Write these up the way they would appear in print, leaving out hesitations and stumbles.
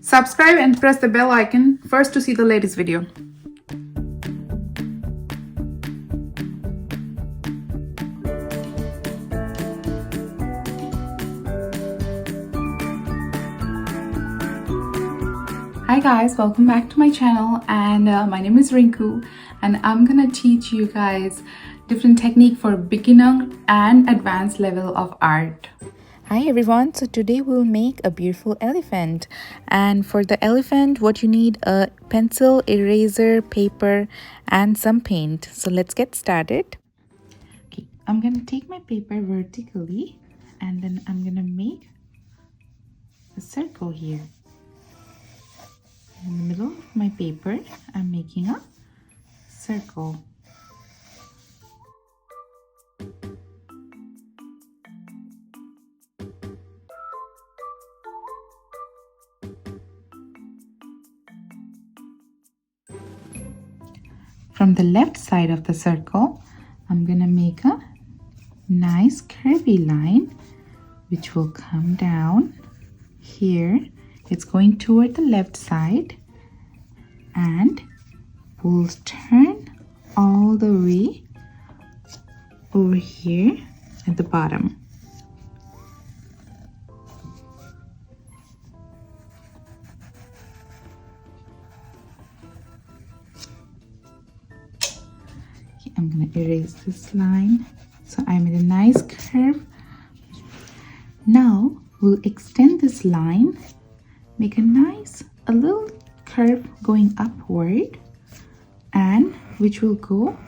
Subscribe and press the bell icon first to see the latest video. Hi guys, welcome back to my channel, and my name is Rinku, and I'm gonna teach you guys different technique for beginner and advanced level of art. Hi everyone, so today we'll make a beautiful elephant, and for the elephant what you need a pencil, eraser, paper and some paint. So let's get started. Okay, I'm gonna take my paper vertically and then I'm gonna make a circle here. In the middle of my paper, I'm making a circle. From the left side of the circle, I'm gonna make a nice curvy line which will come down here. It's going toward the left side and we'll turn all the way over here at the bottom. Okay, I'm going to erase this line. So I made a nice curve. Now we'll extend this line. Make a little curve going upward, and which will go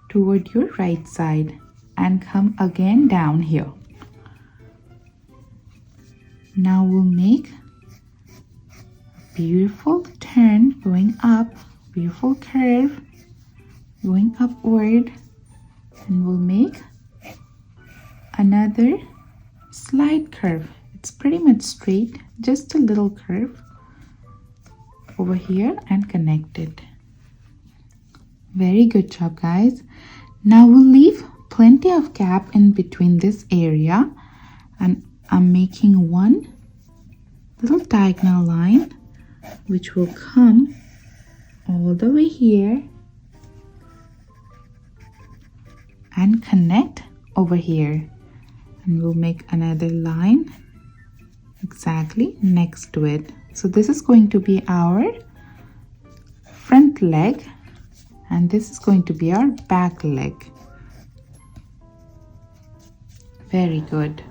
toward your right side and come again down here. Now we'll make a beautiful turn going up, beautiful curve going upward, and we'll make another slight curve. It's pretty much straight, just a little curve over here and connect it. Very good job, guys. Now we'll leave plenty of gap in between this area, and I'm making one little diagonal line which will come all the way here and connect over here, and we'll make another line exactly next to it. So this is going to be our front leg and this is going to be our back leg. Very good.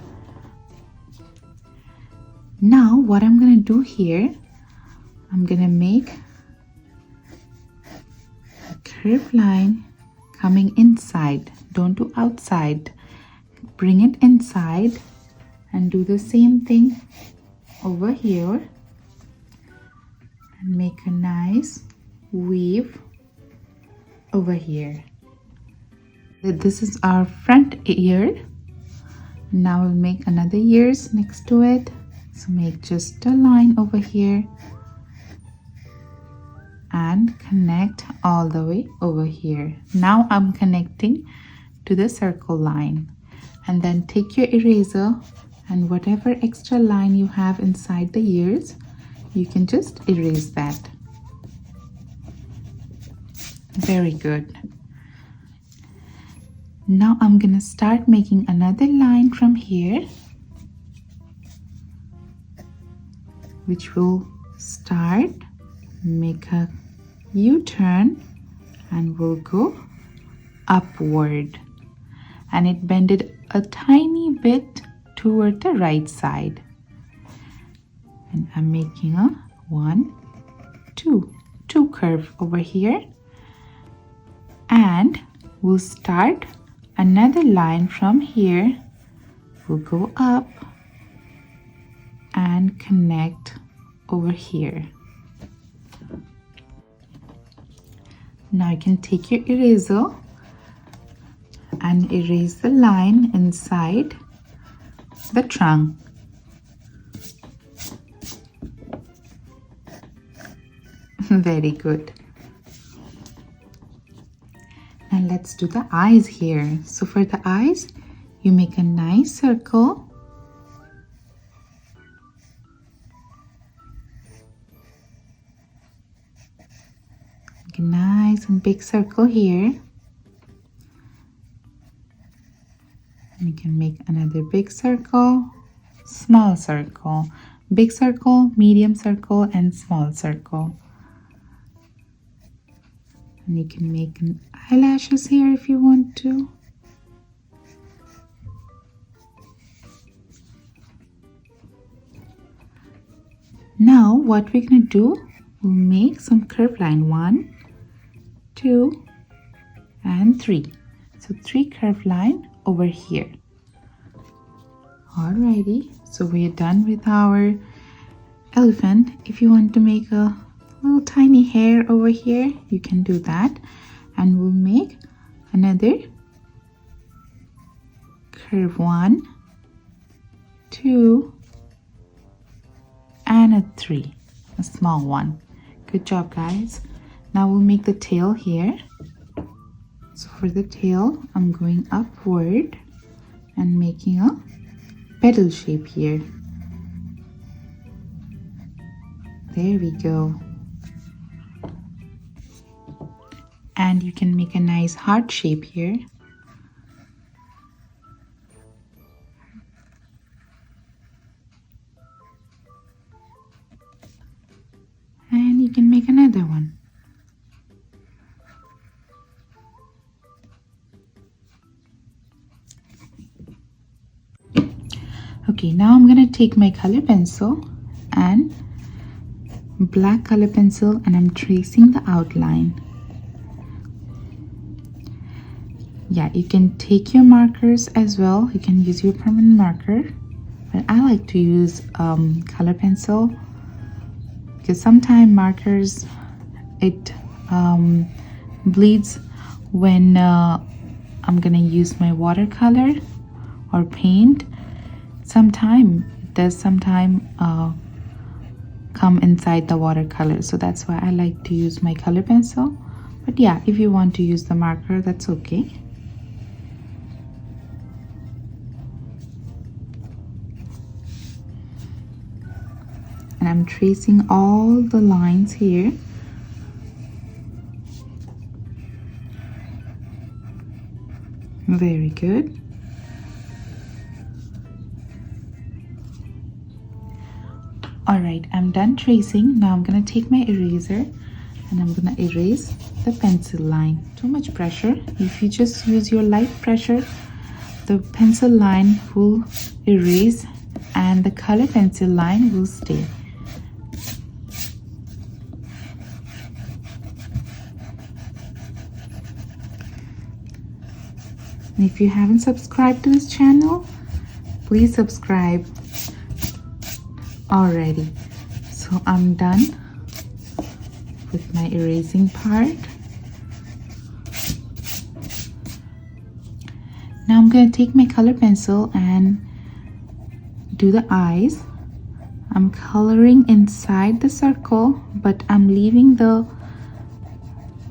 Now what I'm going to do here, I'm going to make a curved line coming inside. Don't do outside. Bring it inside and do the same thing over here and make a nice weave over here. This is our front ear. Now we'll make another ears next to it. So make just a line over here and connect all the way over here. Now I'm connecting to the circle line, and then take your eraser and whatever extra line you have inside the ears, you can just erase that. Very good. Now I'm gonna start making another line from here, which will start, make a U-turn and will go upward, and it bended a tiny bit toward the right side, and I'm making a 1, 2 curve over here, and we'll start another line from here. We'll go up and connect over here. Now you can take your eraser and erase the line inside the trunk. Very good. Now let's do the eyes here. So for the eyes, you make a nice circle a nice and big circle here. And you can make another big circle, small circle, big circle, medium circle, and small circle. And you can make eyelashes here if you want to. Now what we're going to do, we'll make some curve line. 1, 2, and 3. So 3 curve line over here. Alrighty, so we're done with our elephant. If you want to make a little tiny hair over here, you can do that. And we'll make another curve 1, 2, and a 3, a small one. Good job, guys. Now we'll make the tail here. So for the tail, I'm going upward and making a petal shape here. There we go. And you can make a nice heart shape here. And you can make another one. Okay, now I'm going to take my color pencil and black color pencil, and I'm tracing the outline. Yeah, you can take your markers as well. You can use your permanent marker, but I like to use color pencil because sometimes markers, it bleeds when I'm gonna use my watercolor or paint. It does come inside the watercolor, so that's why I like to use my color pencil. But yeah, if you want to use the marker, that's okay. And I'm tracing all the lines here. Very good. Alright, I'm done tracing. Now I'm going to take my eraser and I'm going to erase the pencil line. Too much pressure. If you just use your light pressure, the pencil line will erase and the color pencil line will stay. And if you haven't subscribed to this channel, please subscribe already. So I'm done with my erasing part. Now I'm going to take my color pencil and do the eyes. I'm coloring inside the circle, but I'm leaving the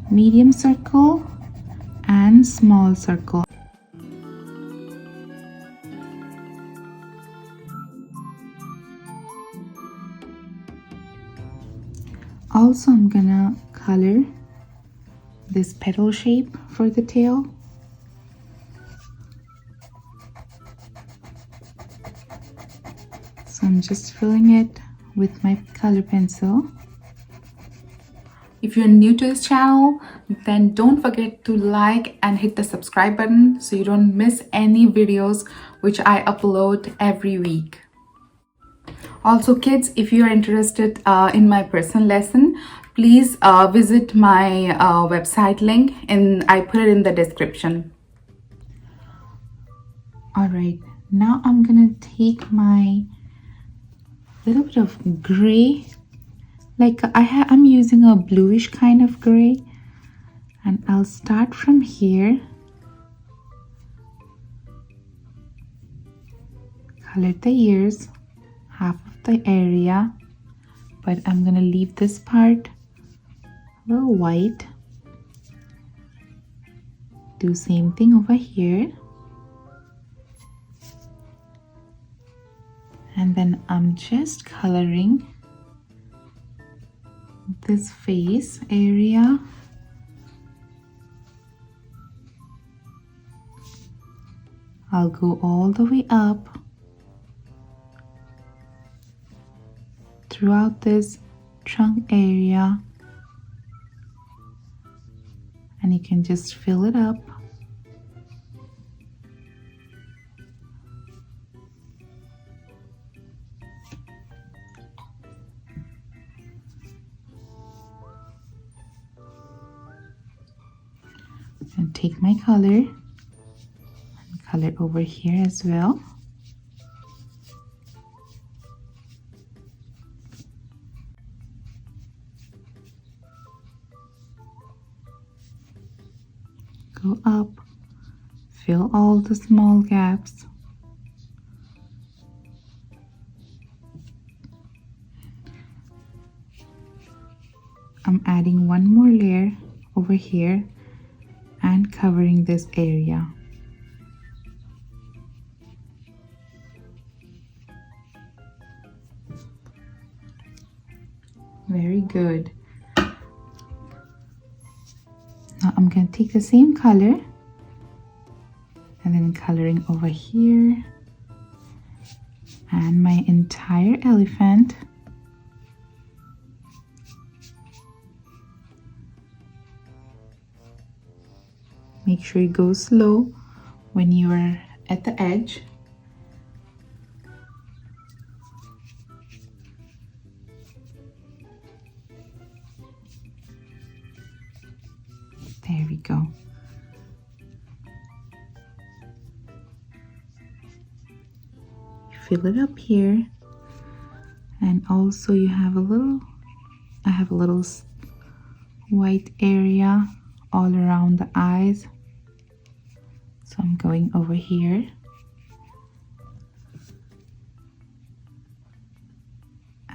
medium circle and small circle. Also, I'm gonna color this petal shape for the tail. So I'm just filling it with my color pencil. If you're new to this channel, then don't forget to like and hit the subscribe button so you don't miss any videos which I upload every week. Also, kids, if you are interested in my personal lesson, please visit my website link, and I put it in the description. Alright, now I'm gonna take my little bit of gray, like I'm using a bluish kind of gray, and I'll start from here, color the ears, half of the area, but I'm gonna leave this part a little white. Do same thing over here, and then I'm just coloring this face area I'll go all the way up throughout this trunk area, and you can just fill it up. And take my color and color over here as well. Go up, fill all the small gaps. I'm adding one more layer over here and covering this area. Very good. Now I'm going to take the same color and then coloring over here and my entire elephant. Make sure you go slow when you are at the edge. There we go. Fill it up here, and also you have a little, I have a little white area all around the eyes. So I'm going over here.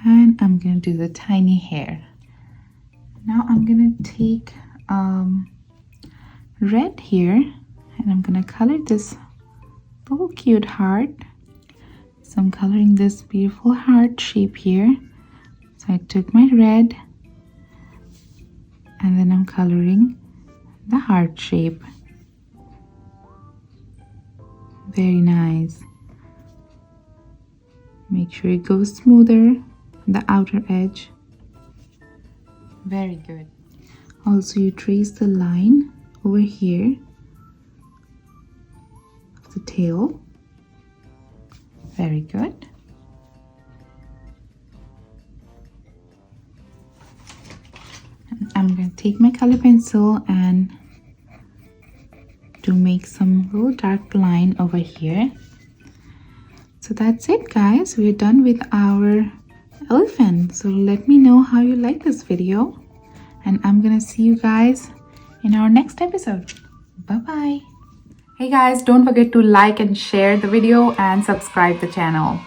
And I'm going to do the tiny hair. Now I'm going to take red here, and I'm going to color this little cute heart. So I'm coloring this beautiful heart shape here. So I took my red and then I'm coloring the heart shape. Very nice. Make sure it goes smoother on the outer edge. Very good. Also, you trace the line over here of the tail. Very good. I'm going to take my color pencil and to make some little dark line over here. So that's it, guys. We're done with our elephant. So let me know how you like this video, and I'm gonna see you guys in our next episode. Bye bye. Hey guys, don't forget to like and share the video and subscribe the channel.